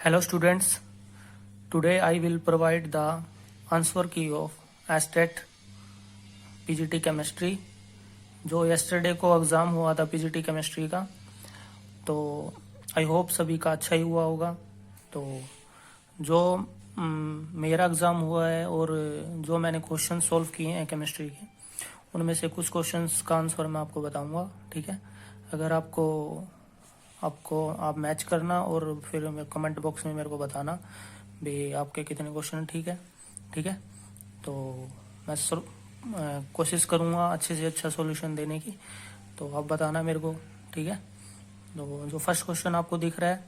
Hello students, today I will provide the answer key of ASTET PGT Chemistry जो yesterday को exam हुआ था PGT Chemistry का। तो आई होप सभी का अच्छा ही हुआ होगा। तो जो मेरा एग्ज़ाम हुआ है और जो मैंने क्वेश्चन सॉल्व किए हैं केमिस्ट्री के, उनमें से कुछ क्वेश्चंस का आंसर मैं आपको बताऊंगा। ठीक है, अगर आपको आप मैच करना और फिर कमेंट बॉक्स में मेरे को बताना भी आपके कितने क्वेश्चन ठीक है। तो मैं कोशिश करूँगा अच्छे से अच्छा सॉल्यूशन देने की, तो आप बताना मेरे को। ठीक है, तो जो फर्स्ट क्वेश्चन आपको दिख रहा है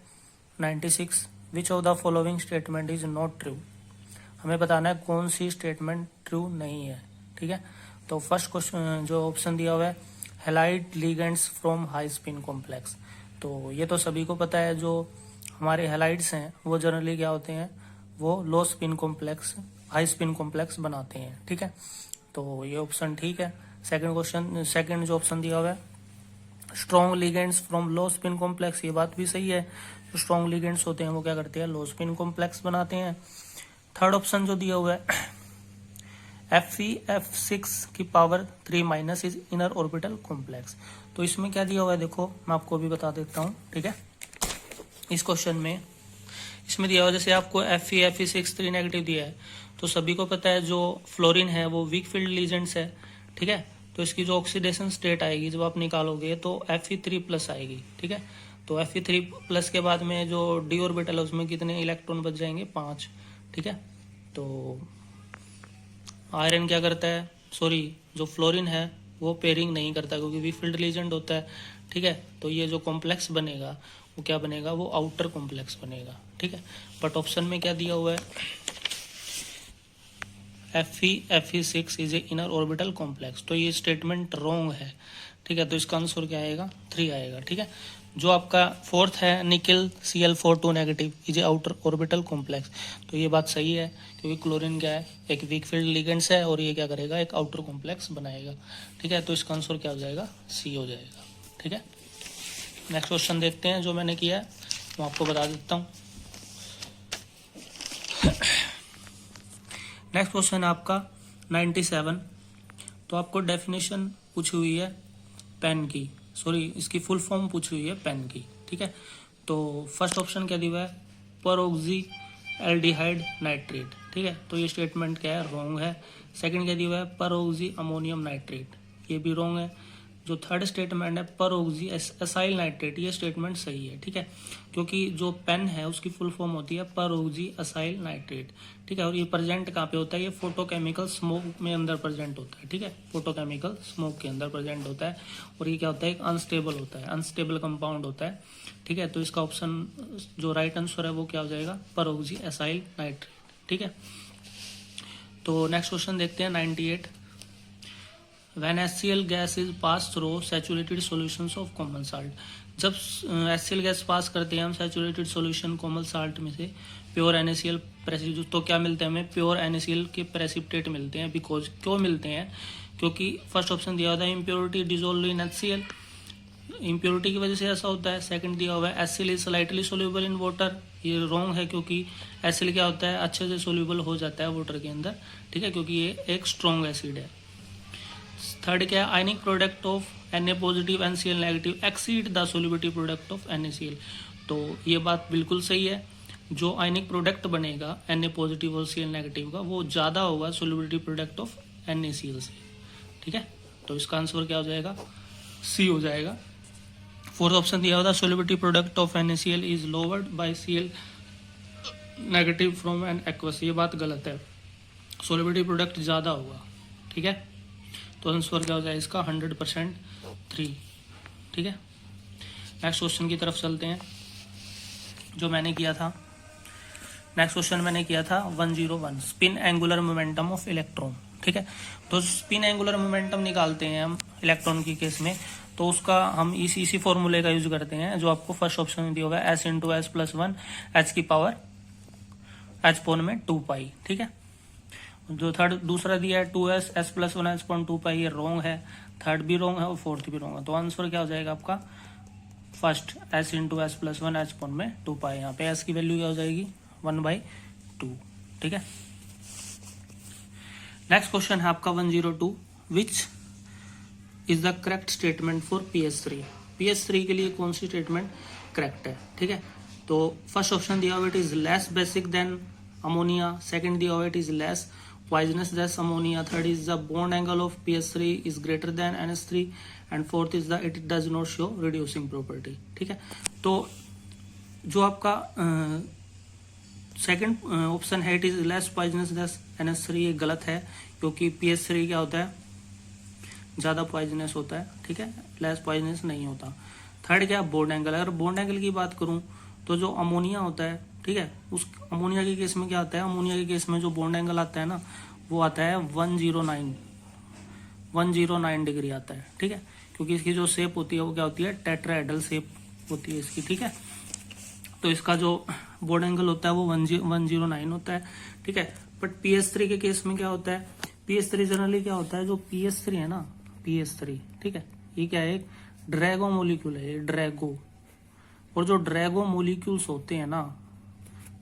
96, विच of the following statement is not true. हमें बताना है कौन सी स्टेटमेंट ट्रू नहीं है। ठीक है, तो फर्स्ट क्वेश्चन जो ऑप्शन दिया हुआ है halide ligands from high spin complex. तो ये तो सभी को पता है, जो हमारे हैलाइड्स हैं वो जनरली क्या होते हैं, वो लो spin complex high spin complex बनाते हैं। ठीक है, तो ये ऑप्शन ठीक है। सेकंड जो ऑप्शन दिया हुआ है strong ligands from low spin complex, ये बात भी सही है। जो स्ट्रॉन्ग लिगेंड्स होते हैं वो क्या करते हैं, लो स्पिन कॉम्प्लेक्स बनाते हैं। थर्ड ऑप्शन जो दिया हुआ है Fe(F6) की power 3 minus is inner orbital complex. तो इसमें क्या दिया हुआ है, देखो मैं आपको अभी बता देता हूँ। ठीक है, इस क्वेश्चन में इसमें दिया हुआ जैसे आपको Fe(Fe6) 3 नेगेटिव दिया है, तो सभी को पता है जो फ्लोरीन है वो वीक फील्ड लीजेंड्स है। ठीक है, तो इसकी जो ऑक्सीडेशन स्टेट आएगी जब आप निकालोगे तो Fe3+ आएगी। ठीक है, तो Fe3+ के बाद में जो डी ऑर्बिटल है उसमें कितने इलेक्ट्रॉन बच जाएंगे, 5। ठीक है, तो आयरन क्या करता है, जो फ्लोरीन है वो पेयरिंग नहीं करता क्योंकि वीक फील्ड लीजेंड होता है। ठीक है, तो ये जो कॉम्प्लेक्स बनेगा वो क्या बनेगा, वो आउटर कॉम्प्लेक्स बनेगा। ठीक है, बट ऑप्शन में क्या दिया हुआ है Fe6 is a inner orbital complex, तो ये स्टेटमेंट रॉन्ग है। ठीक है, तो इसका आंसर क्या आएगा, 3 आएगा। ठीक है, जो आपका फोर्थ है निकल Cl4 negative is a outer orbital complex, तो ये बात सही है क्योंकि क्लोरीन क्या है, एक वीक फील्ड लिगेंड्स है और ये क्या करेगा, एक आउटर कॉम्प्लेक्स बनाएगा। ठीक है, तो इसका आंसर क्या हो जाएगा, सी हो जाएगा। ठीक है, नेक्स्ट क्वेश्चन देखते हैं जो मैंने किया है वो आपको बता देता हूँ। नेक्स्ट क्वेश्चन है आपका 97, तो आपको डेफिनेशन पूछी हुई है पेन की, इसकी फुल फॉर्म पूछी हुई है पेन की। ठीक है, तो फर्स्ट ऑप्शन क्या दिया है, परऑक्सी एल्डिहाइड नाइट्रेट। ठीक है, तो ये स्टेटमेंट क्या है, रॉन्ग है। सेकंड क्या दिया हुआ है, परऑक्सी अमोनियम नाइट्रेट, ये भी रॉन्ग है। जो थर्ड स्टेटमेंट है परऑक्सी एसाइल नाइट्रेट, ये स्टेटमेंट सही है। ठीक है, क्योंकि जो पेन है उसकी फुल फॉर्म होती है परऑक्सी एसाइल नाइट्रेट। ठीक है, और ये प्रेजेंट कहाँ पे होता है, ये फोटोकेमिकल स्मोक में अंदर प्रेजेंट होता है। ठीक है, फोटोकेमिकल स्मोक के अंदर प्रेजेंट होता है और ये क्या होता है, एक अनस्टेबल होता है, अनस्टेबल कंपाउंड होता है। ठीक है, तो इसका ऑप्शन जो राइट आंसर है वो क्या हो जाएगा, परऑक्सी एसाइल नाइट्रेट। ठीक है, तो नेक्स्ट क्वेश्चन देखते हैं 98, When HCl gas is pass through saturated solutions of common salt, जब HCl गैस पास करते हैं हम सैचुरेटेड सॉल्यूशन कॉमन साल्ट में से प्योर NaCl प्रेसिपिटेट, तो क्या मिलते हैं हमें, प्योर NaCl के प्रेसिपिटेट मिलते हैं। बिकॉज क्यों मिलते हैं, क्योंकि फर्स्ट ऑप्शन दिया होता है impurity dissolve in HCl, impurity की वजह से ऐसा होता है। सेकंड दिया हुआ है HCl is slightly soluble in water, ये रॉन्ग है क्योंकि HCl क्या होता है, अच्छे से सोल्यूबल हो जाता है वाटर के अंदर। ठीक है, क्योंकि ये एक स्ट्रॉन्ग एसिड है। थर्ड क्या है, ionic product of Na positive and Cl negative exceed the solubility product of NaCl, तो ये बात बिल्कुल सही है। जो आयनिक प्रोडक्ट बनेगा Na पॉजिटिव और Cl नेगेटिव का, वो ज़्यादा होगा सोल्युबिलिटी प्रोडक्ट ऑफ NaCl से। ठीक है, तो इसका आंसर क्या हो जाएगा, सी हो जाएगा। फोर्थ ऑप्शन दिया होता solubility product of NaCl is lowered by Cl negative from an aqueous, ये बात गलत है, सोल्युबिलिटी प्रोडक्ट ज़्यादा होगा। ठीक है, तो आंसर क्या हो जाएगा इसका 100% 3। ठीक है, नेक्स्ट क्वेश्चन की तरफ चलते हैं जो मैंने किया था। नेक्स्ट क्वेश्चन मैंने किया था 101, spin angular momentum of electron. ठीक है, तो स्पिन एंगुलर मोमेंटम निकालते हैं हम इलेक्ट्रॉन की केस में, तो उसका हम इसी फॉर्मूले का यूज करते हैं जो आपको फर्स्ट ऑप्शन में दिया होगा, S×S+1 H की पावर H में 2π। ठीक है, जो दूसरा दिया है 2s S+1 H/2π, ये रॉन्ग है। थर्ड भी रॉन्ग है और फोर्थ भी रॉन्ग है, तो आंसर क्या हो जाएगा आपका first S into S plus one H upon में 2 पाई, यहाँ पे एस की वैल्यू क्या हो जाएगी 1/2। ठीक है। नेक्स्ट क्वेश्चन है आपका 102, which is the correct statement for PS3। PS3 के लिए कौन सी स्टेटमेंट करेक्ट है। ठीक है, तो फर्स्ट ऑप्शन दिया हुआ it is less basic than ammonia, second दिया हुआ it is less poisonous than ammonia, third is the bond angle of PS3 is greater than NH3 and fourth is the it does not show reducing property। ठीक है, तो जो आपका second option है it is less poisonous than NH3 ये गलत है, क्योंकि PS3 क्या होता है ज्यादा पॉइजनस होता है। ठीक है, लेस पॉइजनस नहीं होता। थर्ड क्या बॉन्ड एंगल, अगर बॉन्ड एंगल की बात करूं तो जो अमोनिया होता है, ठीक है, उस अमोनिया के केस में क्या आता है, अमोनिया के केस में जो बॉन्ड एंगल आता है ना वो आता है 109 डिग्री आता है। ठीक है, क्योंकि इसकी जो शेप होती है वो क्या होती है टेट्राहेड्रल शेप होती है इसकी। ठीक है, तो इसका जो बॉन्ड एंगल होता है वो 109 होता है। ठीक है, बट PS3 के केस में क्या होता है, PS3 जनरली क्या होता है, जो PS3 है ना PS3, ठीक है, ये क्या है एक ड्रैगो मोलिक्यूल है, ये ड्रैगो, और जो ड्रैगो मोलिक्यूल्स होते हैं ना,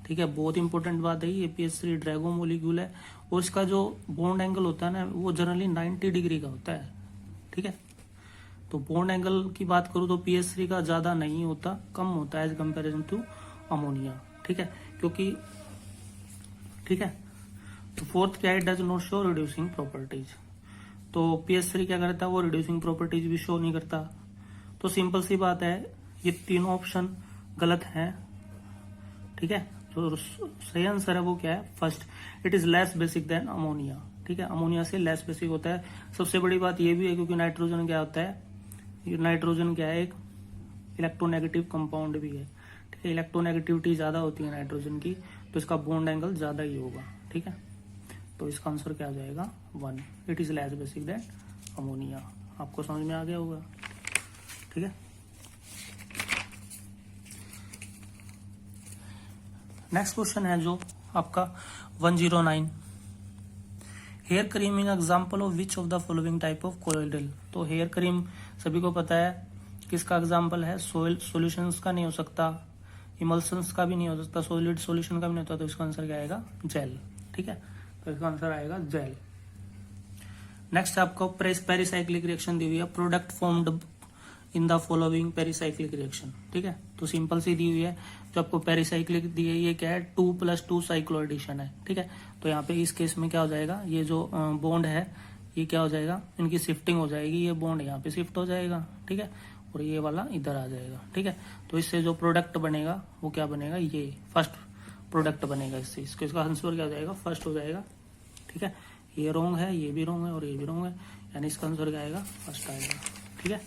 ठीक है, बहुत इंपॉर्टेंट बात है, ये PS3 ड्रैगो मोलिक्यूल है और इसका जो बॉन्ड एंगल होता है ना वो जनरली 90 डिग्री का होता है। ठीक है, तो बॉन्ड एंगल की बात करूं तो PS3 का ज्यादा नहीं होता, कम होता है एज कंपेरिजन टू अमोनिया। ठीक है, क्योंकि ठीक है, तो फोर्थ क्या है does not show reducing properties, तो PS3 क्या करता है वो रिड्यूसिंग प्रॉपर्टीज भी शो नहीं करता। तो सिंपल सी बात है, ये तीनों ऑप्शन गलत हैं। ठीक है, तो सही आंसर है वो क्या है first, it is less basic than ammonia. ठीक है, अमोनिया से लेस बेसिक होता है। सबसे बड़ी बात ये भी है क्योंकि नाइट्रोजन क्या होता है, नाइट्रोजन क्या है एक इलेक्ट्रोनेगेटिव कंपाउंड भी है। ठीक है, इलेक्ट्रोनेगेटिविटी ज्यादा होती है नाइट्रोजन की, तो इसका बॉन्ड एंगल ज्यादा ही होगा। ठीक है, तो इसका आंसर क्या आ जाएगा 1, it is less basic than ammonia. आपको समझ में आ गया होगा। ठीक है, नेक्स्ट क्वेश्चन है जो आपका 109, hair cream in example of which of the following type of colloidal. तो हेयर क्रीम सभी को पता है किसका एग्जाम्पल है, सॉल्यूशंस का नहीं हो सकता, इमल्सन्स का भी नहीं हो सकता, सॉलिड सॉल्यूशन का भी नहीं होता, तो इसका आंसर क्या आएगा जेल। ठीक है, तो इसका आंसर आएगा जेल। नेक्स्ट आपको पेरिसाइक्लिक रिएक्शन दी हुई है, product formed in the following pericyclic reaction. ठीक है, तो सिंपल सी दी हुई है, जो आपको पेरिसाइक्लिक दी है ये क्या है 2+2 साइक्लो एडिशन है। ठीक है, तो यहाँ पे इस केस में क्या हो जाएगा, ये जो बॉन्ड है ये क्या हो जाएगा, इनकी शिफ्टिंग हो जाएगी, ये बॉन्ड यहाँ पे शिफ्ट हो जाएगा। ठीक है, और ये वाला इधर आ जाएगा। ठीक है, तो इससे जो प्रोडक्ट बनेगा वो क्या बनेगा, ये फर्स्ट प्रोडक्ट बनेगा इससे, इसका आंसर क्या हो जाएगा फर्स्ट हो जाएगा। ठीक है, ये रॉन्ग है, ये भी रॉन्ग है और ये भी रॉन्ग है, यानी इसका आंसर क्या आएगा फर्स्ट आएगा। ठीक है,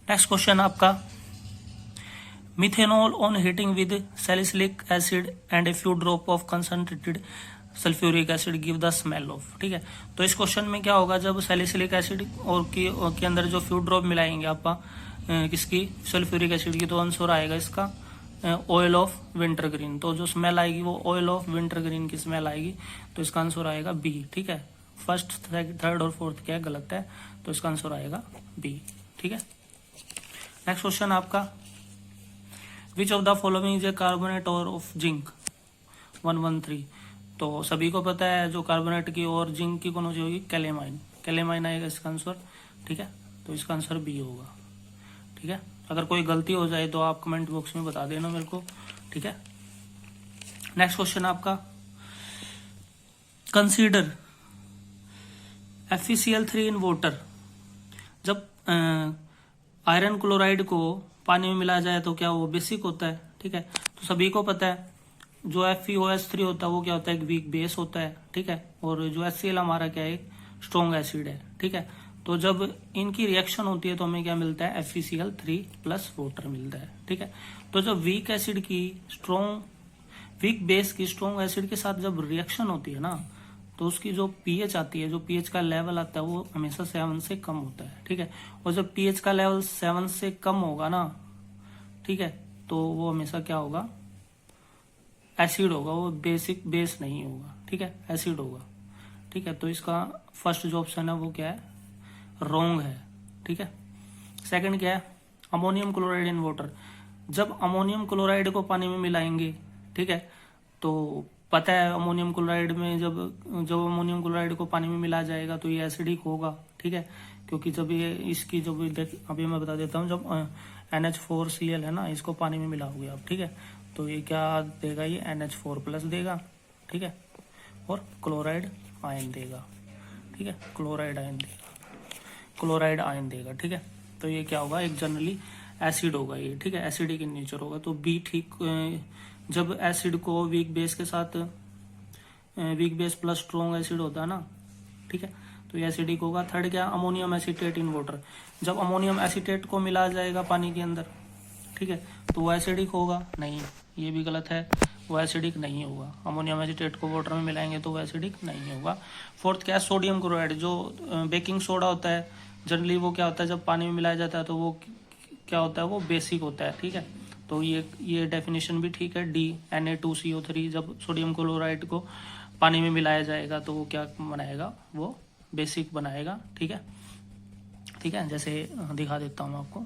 नेक्स्ट क्वेश्चन आपका, methanol on heating with salicylic acid and a few drop of concentrated sulphuric acid give the smell of. ठीक है, तो इस क्वेश्चन में क्या होगा, जब सैलिसिलिक एसिड और के अंदर जो फ्यू ड्रॉप मिलाएंगे आपका किसकी सल्फ्यूरिक एसिड की, तो आंसर आएगा इसका ऑयल ऑफ विंटर ग्रीन। तो जो स्मेल आएगी वो ऑयल ऑफ विंटर ग्रीन की स्मेल आएगी, तो इसका आंसर आएगा बी। ठीक है, फर्स्ट थर्ड और फोर्थ क्या गलत है, तो इसका आंसर आएगा बी। ठीक है, नेक्स्ट क्वेश्चन आपका, which of the following is a carbonate और ऑफ जिंक 113। तो सभी को पता है जो कार्बोनेट की और जिंक की कौन सी होगी, कैलेमाइन, कैलेमाइन आएगा इसका आंसर। ठीक है, तो इसका आंसर बी होगा। ठीक है, अगर कोई गलती हो जाए तो आप कमेंट बॉक्स में बता देना मेरे को। ठीक है, नेक्स्ट क्वेश्चन आपका, कंसीडर FeCl3 इन वाटर। जब आयरन क्लोराइड को पानी में मिलाया जाए तो क्या वो बेसिक होता है। ठीक है, तो सभी को पता है जो FeOH3 होता है वो क्या होता है एक वीक बेस होता है। ठीक है, और जो HCl हमारा क्या है स्ट्रॉन्ग एसिड है। ठीक है, तो जब इनकी रिएक्शन होती है तो हमें क्या मिलता है FeCl3 प्लस वाटर मिलता है। ठीक है, तो जब वीक एसिड की वीक बेस की स्ट्रॉन्ग एसिड के साथ जब रिएक्शन होती है ना, तो उसकी जो pH आती है, जो pH का लेवल आता है वो हमेशा 7 से कम होता है। ठीक है, और जब pH का लेवल 7 से कम होगा ना, ठीक है, तो वो हमेशा क्या होगा एसिड होगा, वो बेसिक बेस नहीं होगा। ठीक है, एसिड होगा। ठीक है, तो इसका फर्स्ट जो ऑप्शन है वो क्या है, रॉन्ग है। ठीक है, सेकंड क्या है, अमोनियम क्लोराइड इन वाटर। जब अमोनियम क्लोराइड को पानी में मिलाएंगे, ठीक है, तो पता है अमोनियम क्लोराइड में जब अमोनियम क्लोराइड को पानी में मिला जाएगा तो ये एसिडिक होगा। ठीक है, क्योंकि जब ये इसकी जो भी अभी मैं बता देता हूँ, जब NH4Cl है ना, इसको पानी में मिलाओगे आप, ठीक है, तो ये क्या देगा, ये NH4+ देगा। ठीक है, और क्लोराइड आयन देगा। ठीक है, क्लोराइड आयन देगा। ठीक है, तो ये क्या होगा, एक जनरली एसिड होगा ये। ठीक है, एसिडिक इन नेचर होगा। तो बी ठीक, जब एसिड को वीक बेस के साथ, weak base plus strong acid होता है ना, ठीक है, तो ये एसिडिक होगा। थर्ड क्या, अमोनियम एसीटेट इन वाटर। जब अमोनियम एसीटेट को मिला जाएगा पानी के अंदर, ठीक है, तो वो एसिडिक होगा नहीं, ये भी गलत है, वो एसिडिक नहीं होगा। अमोनियम एसीटेट को वाटर में मिलाएंगे तो वो एसिडिक नहीं होगा। फोर्थ क्या है, सोडियम क्लोराइड। जो बेकिंग सोडा होता है जनरली, वो क्या होता है, जब पानी में मिलाया जाता है तो वो क्या होता है, वो बेसिक होता है। ठीक है, तो ये डेफिनेशन भी ठीक है, डी Na2CO3। जब सोडियम क्लोराइड को पानी में मिलाया जाएगा तो वो क्या बनाएगा, वो बेसिक बनाएगा। ठीक है, ठीक है, जैसे दिखा देता हूँ आपको,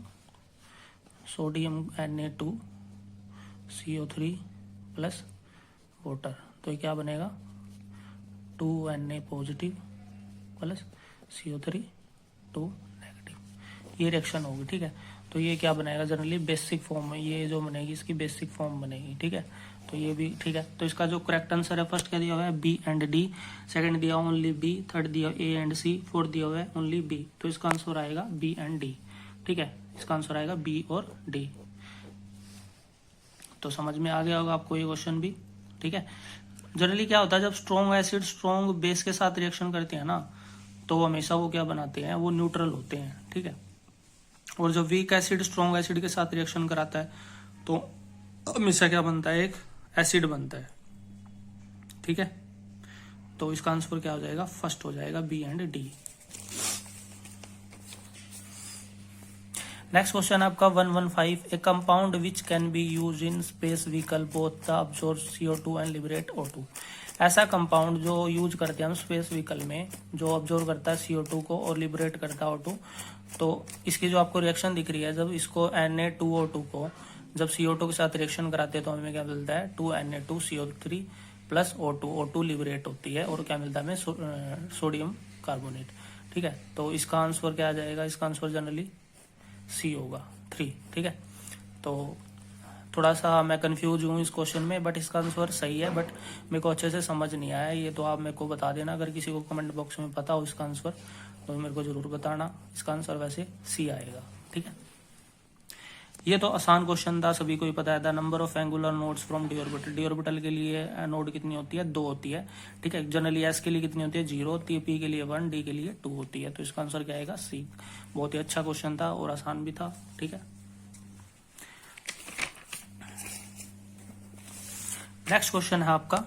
सोडियम Na2CO3 प्लस वाटर, तो ये क्या बनेगा, 2Na positive plus CO3 2 negative, ये रिएक्शन होगी। ठीक है, तो ये क्या बनाएगा, जनरली बेसिक फॉर्म में ये जो बनेगी, इसकी बेसिक फॉर्म बनेगी। ठीक है, तो ये भी ठीक है। तो इसका जो करेक्ट आंसर है, फर्स्ट क्या दिया हुआ है, बी एंड डी, सेकंड दिया ओनली बी, थर्ड दिया ए एंड सी, फोर्थ दिया हुआ है ओनली बी। तो इसका आंसर आएगा बी एंड डी। ठीक है, इसका आंसर आएगा बी और डी। तो समझ में आ गया होगा आपको ये क्वेश्चन भी। ठीक है, जनरली क्या होता है, जब स्ट्रॉन्ग एसिड स्ट्रॉन्ग बेस के साथ रिएक्शन करते हैं ना, तो हमेशा वो क्या बनाते हैं, वो न्यूट्रल होते हैं। ठीक है, और जब वीक एसिड स्ट्रॉन्ग एसिड के साथ रिएक्शन कराता है तो हमेशा क्या बनता है, एक एसिड बनता है। ठीक है, तो इसका आंसर क्या हो जाएगा, फर्स्ट हो जाएगा, B and D. Next question आपका 115, a compound which can be use in space vehicle both the absorb CO2 and liberate O2। ऐसा कंपाउंड जो यूज करते हैं हम स्पेस व्हीकल में, जो ऑब्जर्व करता है CO2 को और लिबरेट करता है O2। तो इसकी जो आपको रिएक्शन दिख रही है, जब इसको Na2O2 को जब CO2 के साथ रिएक्शन कराते हैं तो हमें क्या मिलता है, 2Na2CO3 प्लस O2 लिबरेट होती है, और क्या मिलता है हमें, सोडियम कार्बोनेट। ठीक है, तो इसका आंसर क्या आ जाएगा, इसका आंसर जनरली सी होगा, 3। ठीक है, तो थोड़ा सा मैं कंफ्यूज हूँ इस क्वेश्चन में, बट इसका आंसर सही है, बट मेरे को अच्छे से समझ नहीं आया ये, तो आप मेरे को बता देना। अगर किसी को कमेंट बॉक्स में पता हो इसका आंसर तो मेरे को जरूर बताना। इसका आंसर वैसे सी आएगा। ठीक है, ये तो आसान क्वेश्चन था, सभी को ही पता था। Number of angular nodes from D orbital. D orbital के लिए नोड कितनी होती है, 2 होती है। ठीक है, जनरली एस के लिए कितनी होती है, 0 होती है, पी के लिए 1, डी के लिए 2 होती है। तो इसका आंसर क्या आएगा, सी। बहुत ही अच्छा क्वेश्चन था और आसान भी था। ठीक है, नेक्स्ट क्वेश्चन है आपका,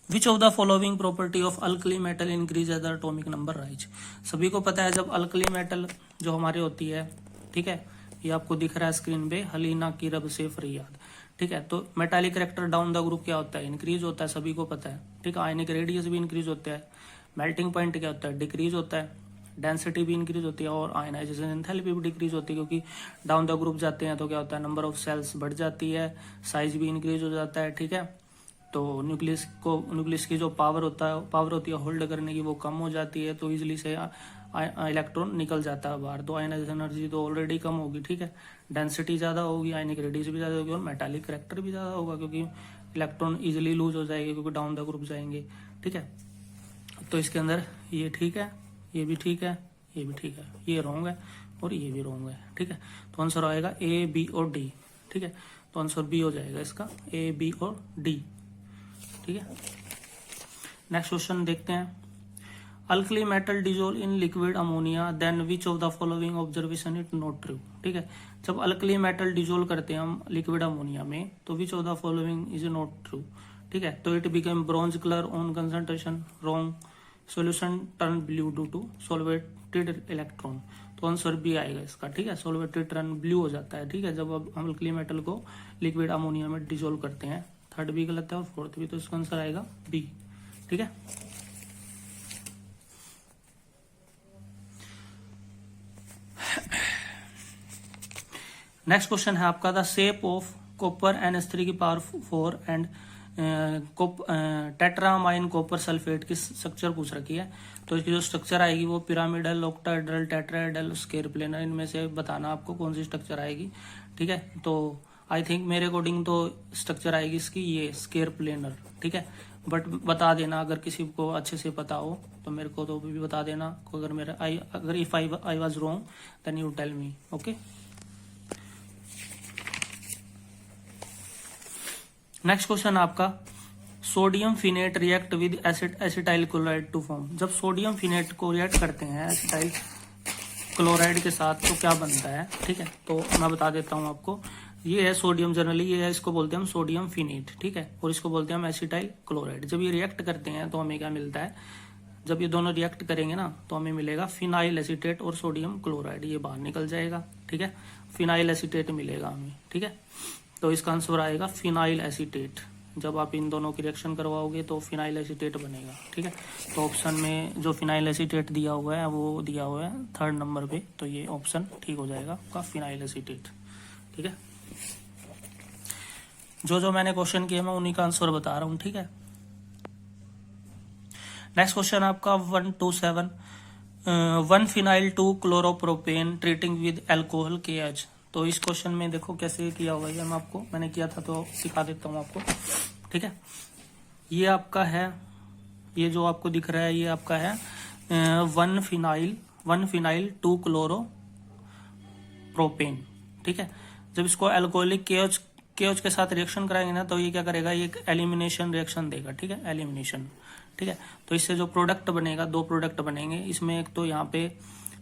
which of the following property of alkali metal increase as the atomic number rise. सभी को पता है जब अल्कली मेटल जो हमारी होती है, ठीक है, ये आपको दिख रहा है स्क्रीन पे, हलीना की रब से फरियाद। ठीक है, तो metallic character down the group क्या होता है, इंक्रीज होता है, सभी को पता है। ठीक है, आयनिक रेडियस भी इंक्रीज होता है, मेल्टिंग पॉइंट क्या होता है, डिक्रीज होता है, डेंसिटी भी इंक्रीज होती है, और आयनाइजेशन एंथैल्पी भी डिक्रीज होती है, क्योंकि डाउन द ग्रुप जाते हैं तो क्या होता है, नंबर ऑफ सेल्स बढ़ जाती है, साइज भी इंक्रीज हो जाता है। ठीक है, तो न्यूक्लियस की जो पावर होती है होल्ड करने की, वो कम हो जाती है, तो इजिली से इलेक्ट्रॉन निकल जाता है बाहर, तो आयनाइजेशन एनर्जी तो ऑलरेडी कम होगी। ठीक है, डेंसिटी ज्यादा होगी, आयनिक रेडियस भी ज्यादा होगी, और मेटालिक करेक्टर भी ज्यादा होगा, क्योंकि इलेक्ट्रॉन इजिली लूज हो जाएंगे, क्योंकि डाउन द ग्रुप जाएंगे। ठीक है, तो इसके अंदर ये ठीक है, ये भी ठीक है, ये भी ठीक है, ये रॉन्ग है और ये भी रॉन्ग है। ठीक है, तो आंसर आएगा ए, बी और डी। ठीक है, तो आंसर बी हो जाएगा इसका, ए, बी और डी। ठीक है, नेक्स्ट क्वेश्चन देखते हैं, alkali metal dissolve in liquid ammonia then which of the following observation it not true. ठीक है, जब अल्कली मेटल डिजोल्व करते हैं हम लिक्विड अमोनिया में, तो which of the following is not true. ठीक है, तो it become bronze colour on concentration, wrong, solution turn blue due to solvated electron. तो आंसर बी आएगा इसका। ठीक है, सॉल्वेटेड टर्न ब्लू हो जाता है। ठीक है, जब हम अल्कली मेटल को लिक्विड अमोनिया में डिजोल्व करते हैं। थर्ड भी गलत है और फोर्थ भी, तो इसका आंसर आएगा बी। ठीक है, नेक्स्ट क्वेश्चन है आपका the shape of copper NH3 की पावर 4 एंड टेट्रामाइन कॉपर सल्फेट की स्ट्रक्चर पूछ रखी है। तो इसकी जो स्ट्रक्चर आएगी वो pyramidal, octahedral, tetrahedral, square planar, इनमें से बताना आपको कौन सी स्ट्रक्चर आएगी। ठीक है, तो आई थिंक मेरे अकॉर्डिंग तो स्ट्रक्चर आएगी इसकी ये स्क्वायर प्लेनर। ठीक है, बट बता देना अगर किसी को अच्छे से पता हो तो मेरे को तो भी बता देना। अगर मेरा अगर if I was wrong then you tell me. Okay, next question आपका sodium phenate react with acetyl chloride to form. जब सोडियम फिनेट को रिएक्ट करते हैं एसिटाइल क्लोराइड के साथ तो क्या बनता है। ठीक है, तो मैं बता देता हूं आपको। ये है सोडियम, जनरली ये है, इसको बोलते हैं हम सोडियम फिनेट। ठीक है, और इसको बोलते हैं हम एसिटाइल क्लोराइड। जब ये रिएक्ट करते हैं तो हमें क्या मिलता है, जब ये दोनों रिएक्ट करेंगे ना तो हमें मिलेगा फिनाइल एसीटेट और सोडियम क्लोराइड, ये बाहर निकल जाएगा। ठीक है, फिनाइल एसीटेट मिलेगा हमें। ठीक है, तो इसका आंसर आएगा फिनाइल एसीटेट। जब आप इन दोनों की रिएक्शन करवाओगे तो फिनाइल एसीटेट बनेगा। ठीक है, तो ऑप्शन में जो फिनाइल एसीटेट दिया हुआ है वो दिया हुआ है 3rd नंबर पे, तो ये ऑप्शन ठीक हो जाएगा आपका फिनाइल एसीटेट। ठीक है, जो मैंने क्वेश्चन किए मैं उन्हीं का आंसर बता रहा हूँ। ठीक है, नेक्स्ट क्वेश्चन आपका 127 1 phenyl 2 chloropropane treating with alcohol KH। तो इस क्वेश्चन में देखो कैसे किया हुआ है, मैंने किया था तो सिखा देता हूँ आपको। ठीक है, ये आपका है, ये जो आपको दिख रहा है ये आपका है 1 फिनाइल 2 क्लोरोप्रोपेन। ठीक है, जब इसको एल्कोहलिक KH के साथ रिएक्शन कराएंगे ना तो ये क्या करेगा, ये एक एलिमिनेशन रिएक्शन देगा। ठीक है, एलिमिनेशन। ठीक है, तो इससे जो प्रोडक्ट बनेगा, 2 प्रोडक्ट बनेंगे इसमें। एक तो यहाँ पे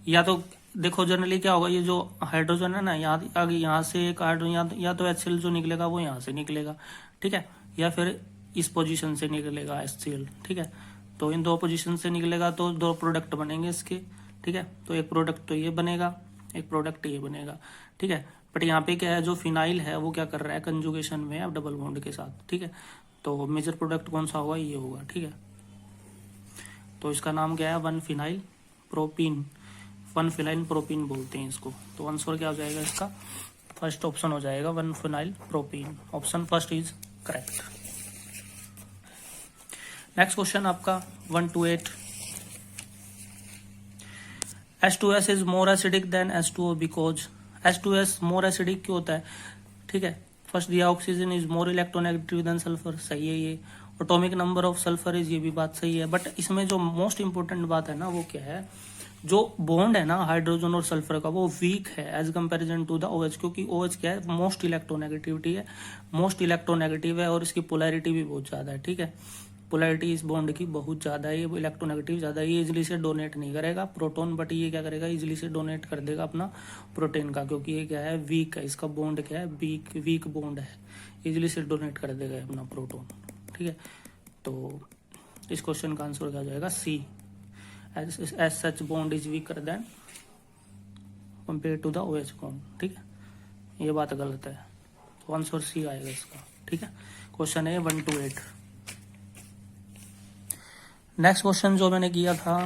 या तो देखो जनरली क्या होगा, ये जो हाइड्रोजन है ना यहाँ से एक हाइड्रोजन या तो HCl जो निकलेगा वो यहाँ से निकलेगा। ठीक है, या फिर इस पोजीशन से निकलेगा HCl। ठीक है, तो इन 2 पोजीशन से निकलेगा तो 2 प्रोडक्ट बनेंगे इसके। ठीक है, तो एक प्रोडक्ट तो ये बनेगा, एक प्रोडक्ट ये बनेगा। ठीक है, बट यहाँ पे क्या है, जो फिनाइल है वो क्या कर रहा है, कंजुगेशन में है डबल बॉन्ड के साथ। ठीक है, तो मेजर प्रोडक्ट कौन सा होगा, ये होगा। ठीक है, तो इसका नाम क्या है, 1 फिनाइल प्रोपीन, 1 फिनाइल प्रोपीन बोलते हैं इसको। तो आंसर क्या हो जाएगा इसका, फर्स्ट ऑप्शन हो जाएगा 1 phenyl propene. Option first is correct. Next question आपका 128 H2S is more acidic then H2O because H2S more acidic क्यों होता है। ठीक है, फर्स्ट दिया oxygen is more electronegative than sulphur, सही है ये। Atomic number of sulphur is, ये भी बात सही है। बट इसमें जो मोस्ट इंपोर्टेंट बात है ना वो क्या है, जो बॉन्ड है ना हाइड्रोजन और सल्फर का वो वीक है as comparison to the OH, क्योंकि OH क्या है, मोस्ट इलेक्ट्रोनेगेटिविटी है, मोस्ट इलेक्ट्रोनेगेटिव है और इसकी पोलैरिटी भी बहुत ज्यादा है। ठीक है, पोलैरिटी इस बॉन्ड की बहुत ज्यादा है, ये इलेक्ट्रोनेगेटिव ज्यादा है, ये इजिली से डोनेट नहीं करेगा प्रोटॉन, बट ये क्या करेगा, इजिली से डोनेट कर देगा अपना प्रोटीन का, क्योंकि ये क्या है, वीक है, इसका बॉन्ड क्या है, वीक बॉन्ड है, इजिली से डोनेट कर देगा अपना प्रोटॉन। ठीक है, तो इस क्वेश्चन का आंसर क्या हो जाएगा, C। As such bond is weaker than compare to the OH bond. ठीक है, ये बात गलत है, तो आंसर C आएगा इसका। ठीक है, क्वेश्चन है 128। नेक्स्ट क्वेश्चन जो मैंने किया था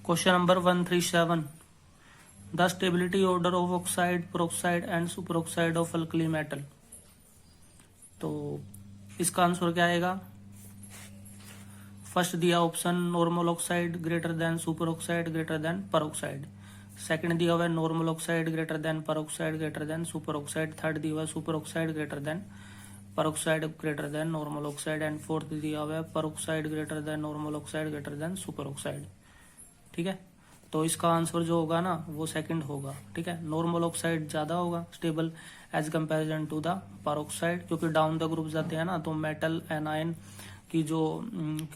question number 137 the stability order of oxide, peroxide and superoxide of alkali metal. तो इसका आंसर क्या आएगा, फर्स्ट दिया option normal oxide greater than super oxide greater than peroxide, second दिया हुआ है normal oxide greater than peroxide greater than super oxide, third दिया हुआ है super oxide greater than peroxide greater than normal oxide, and fourth दिया हुआ है peroxide greater than normal oxide greater than super oxide. ठीक है, तो इसका आंसर जो होगा ना वो सेकंड होगा। ठीक है, नॉर्मल ऑक्साइड ज्यादा होगा stable as comparison to the peroxide, क्योंकि डाउन द ग्रुप जाते हैं ना तो मेटल एनायन की जो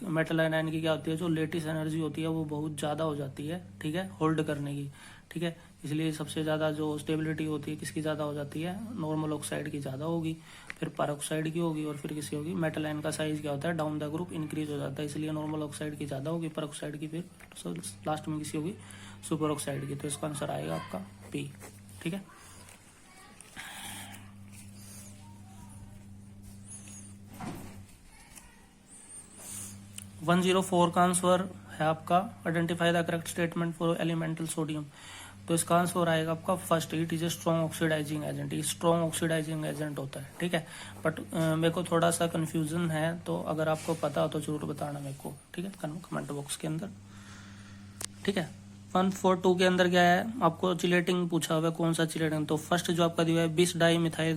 मेटल एनायन की क्या होती है, जो लेटिस एनर्जी होती है वो बहुत ज्यादा हो जाती है। ठीक है, होल्ड करने की। ठीक है, इसलिए सबसे ज्यादा जो स्टेबिलिटी होती है किसकी ज्यादा हो जाती है, नॉर्मल ऑक्साइड की ज्यादा होगी, फिर परऑक्साइड की होगी और फिर किसी होगी। मेटल आयन का साइज क्या होता है, डाउन द ग्रुप इंक्रीज हो जाता है, इसलिए नॉर्मल ऑक्साइड की ज्यादा होगी, परऑक्साइड की फिर लास्ट में किसी होगी सुपर ऑक्साइड की। तो इसका आंसर आएगा आपका P। ठीक है, 104 का आंसर है आपका identify the correct statement for elemental sodium. तो इसका आंसर आएगा आपका first, it is a strong oxidising agent. ये स्ट्रॉन्ग ऑक्सीडाइजिंग एजेंट होता है, ठीक है। बट मेरे को थोड़ा सा कंफ्यूजन है, तो अगर आपको पता हो तो जरूर बताना मेरे को, ठीक है, कमेंट बॉक्स के अंदर, ठीक है। 142 के अंदर क्या है, आपको चिलेटिंग पूछा हुआ है, कौन सा चिलेटिंग। तो फर्स्ट जो आपका दिया है बिस डाई मिथाइल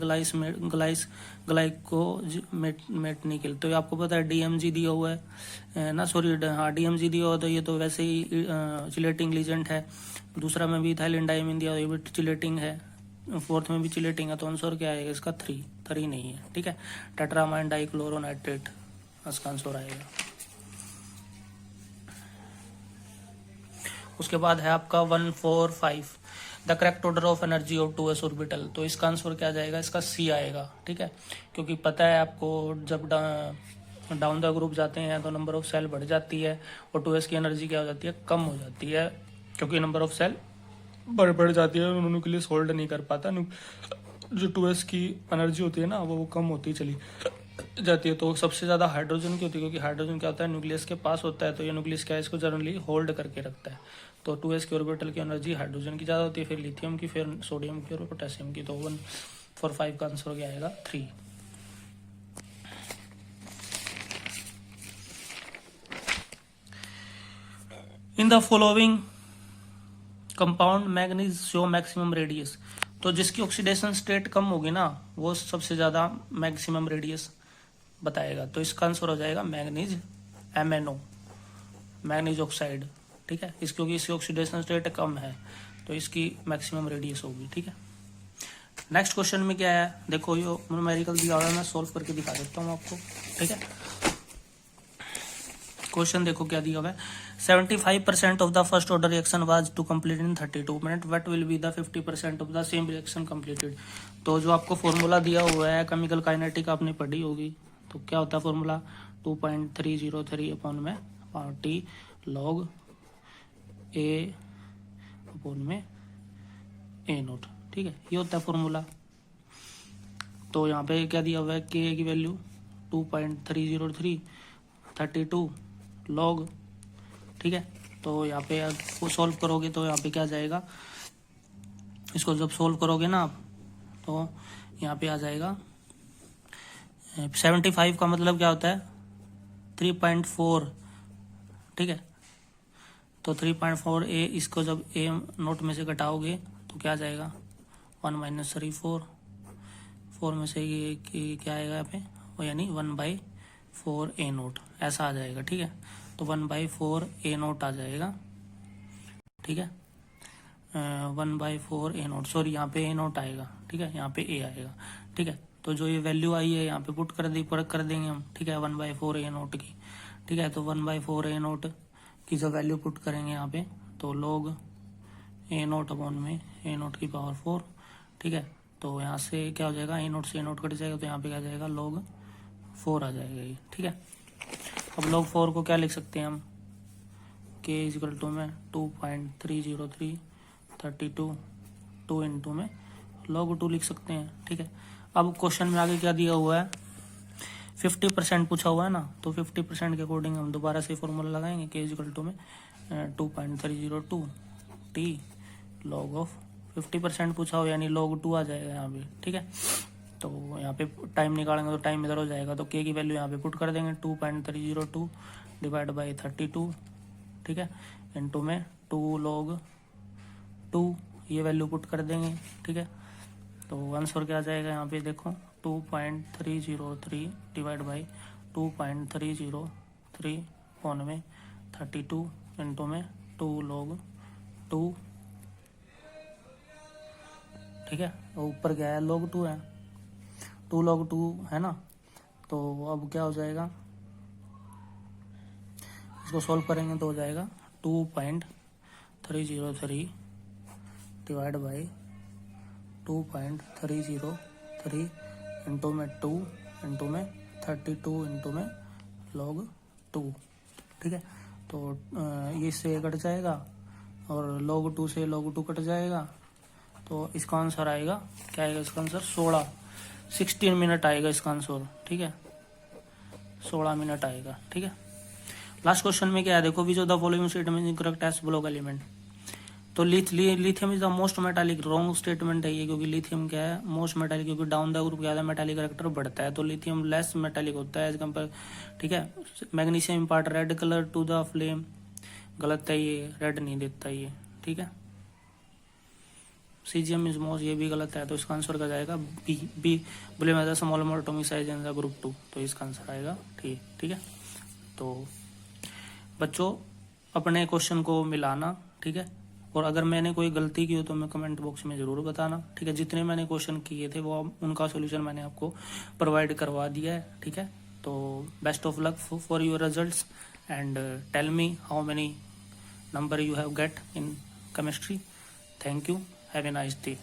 ग्लाइकोजेनेटिक, तो ये आपको पता है डीएमजी दिया हुआ है ना, सॉरी हाँ डीएमजी दिया हुआ, तो ये तो वैसे ही चिलेटिंग लीजेंट है। दूसरा में भी इथाइलिन डाइमिन दिया, ये भी चिलेटिंग है। फोर्थ में भी चिलेटिंग है, तो आंसर क्या आएगा इसका 3 नहीं है, ठीक है। टेट्रामाइन डाइक्लोरोनाइट्रेट इसका आंसर आएगा। उसके बाद है आपका 145 the correct order of energy of 2s orbital. तो इसका आंसर क्या जाएगा, इसका सी आएगा, ठीक है। क्योंकि पता है आपको जब डाउन द ग्रुप जाते हैं तो नंबर ऑफ सेल बढ़ जाती है और 2s की एनर्जी क्या हो जाती है, कम हो जाती है, क्योंकि नंबर ऑफ सेल बढ़ जाती है, उन्होंने के लिए होल्ड नहीं कर पाता। जो 2s की एनर्जी होती है ना वो कम होती चली जाती है। तो सबसे ज्यादा हाइड्रोजन की होती है, क्योंकि हाइड्रोजन क्या होता है, न्यूक्लियस के पास होता है, तो ये न्यूक्लियस क्या है, इसको जनरली होल्ड करके रखता है। तो 2s की ऑर्बिटल की एनर्जी हाइड्रोजन की ज्यादा होती है, फिर लिथियम की, फिर सोडियम की और पोटेशियम की। तो 145 का आंसर क्या आएगा 3। In the following compound manganese show maximum radius. तो जिसकी ऑक्सीडेशन स्टेट कम होगी ना वो सबसे ज्यादा मैक्सिमम रेडियस बताएगा। तो इसका आंसर हो जाएगा मैग्नीज MnO, मैग्नीज ऑक्साइड, ठीक है। क्योंकि इसकी ऑक्सीडेशन स्टेट कम है तो इसकी मैक्सिमम रेडियस होगी, ठीक है। नेक्स्ट क्वेश्चन में क्या है, देखो ये न्यूमेरिकल दिया हुआ है, मैं सोल्व करके दिखा देता हूँ आपको, ठीक है। क्वेश्चन देखो क्या दिया हुआ है, 75% of the first order reaction was to complete in 32 minute, what will be the 50% of the same reaction completed. तो जो आपको फॉर्मूला दिया हुआ है केमिकल काइनेटिक आपने पढ़ी होगी, तो क्या होता है फॉर्मूला 2.303 अपॉन में टी लॉग ए अपॉन में ए नोट, ठीक है, ये होता है फॉर्मूला। तो यहाँ पे क्या दिया हुआ है, के की वैल्यू 2.303 32 लॉग, ठीक है। तो यहाँ पे आपको सॉल्व करोगे तो यहाँ पे क्या जाएगा, इसको जब सॉल्व करोगे ना आप तो यहाँ पे आ जाएगा 75 का मतलब क्या होता है 3.4, ठीक है। तो 3.4 ए, इसको जब ए नोट में से घटाओगे तो क्या जाएगा 1 - 3 4 में से ये क्या आएगा यहाँ पे, वो यानी 1/4 ए नोट ऐसा आ जाएगा, ठीक है। तो 1/4 ए नोट आ जाएगा, ठीक है। 1/4 ए नोट, सॉरी यहाँ पे ए नोट आएगा, ठीक है, यहाँ पे ए आएगा, ठीक है। तो जो ये वैल्यू आई है यहाँ पे पुट कर देंगे हम, ठीक है, 1/4 ए नोट की, ठीक है। तो 1/4 ए नोट की जो वैल्यू पुट करेंगे यहाँ पे, तो लॉग ए नोट अपॉन में ए नोट की पावर 4, ठीक है। तो यहाँ से क्या हो जाएगा, ए नोट से ए नोट कट जाएगा, तो यहाँ पे क्या जाएगा log 4 आ जाएगा ये, ठीक है। अब log 4 को क्या लिख सकते हैं हम, k इजिकल टू में 2.303 32 2 इंटू में log 2 लिख सकते हैं, ठीक है। अब क्वेश्चन में आगे क्या दिया हुआ है, 50% पूछा हुआ है ना, तो 50% के अकॉर्डिंग हम दोबारा से फॉर्मूला लगाएंगे, k इजिकल टू में 2.302 t log ऑफ 50% पूछा हो यानी log 2 आ जाएगा यहाँ पे, ठीक है। तो यहाँ पे टाइम निकालेंगे तो टाइम इधर हो जाएगा, तो k की वैल्यू यहाँ पे पुट कर देंगे 2.302 डिवाइड बाई 32, ठीक है, इंटू में 2 log 2 ये वैल्यू पुट कर देंगे, ठीक है। तो आंसर क्या आ जाएगा यहाँ पे देखो 2.303 डिवाइड बाई 2.303 अपॉन में 32 इंटू में 2 log 2, ठीक है। ऊपर क्या है log 2 है, 2 log 2 है ना। तो अब क्या हो जाएगा, इसको सॉल्व करेंगे तो हो जाएगा 2.303 डिवाइड बाई 2.303 इंटू में 2 इंटू में 32 इंटू में log 2, ठीक है। तो ये से कट जाएगा और log 2 से log 2 कट जाएगा, तो इसका आंसर आएगा क्या आएगा, इसका आंसर 16 मिनट आएगा इसका आंसर, ठीक है, 16 मिनट आएगा, ठीक है। लास्ट क्वेश्चन में क्या है देखो, which of the following statement incorrect S block element. तो lithium is the most metallic, wrong statement है ये, क्योंकि लिथियम क्या है मोस्ट मेटालिक, क्योंकि डाउन द ग्रुप क्या है मेटालिक करेक्टर बढ़ता है, तो लिथियम लेस मेटालिक होता है एज कंपेयर, ठीक है। Magnesium impart red colour to the flame, गलत है ये, रेड नहीं देता ये, ठीक है। सीजियम इज मोस्ट, ये भी गलत है, तो इसका आंसर क्या जाएगा बी। बी बोले मैं small more atomic size in the group 2, तो इसका आंसर आएगा ठीक है। तो बच्चों अपने क्वेश्चन को मिलाना, ठीक है, और अगर मैंने कोई गलती की हो तो मैं कमेंट बॉक्स में जरूर बताना, ठीक है। जितने मैंने क्वेश्चन किए थे वो उनका सॉल्यूशन मैंने आपको प्रोवाइड करवा दिया है, ठीक है। तो best of luck for your results and tell me how many number you have get in chemistry. Thank you. Have a nice day.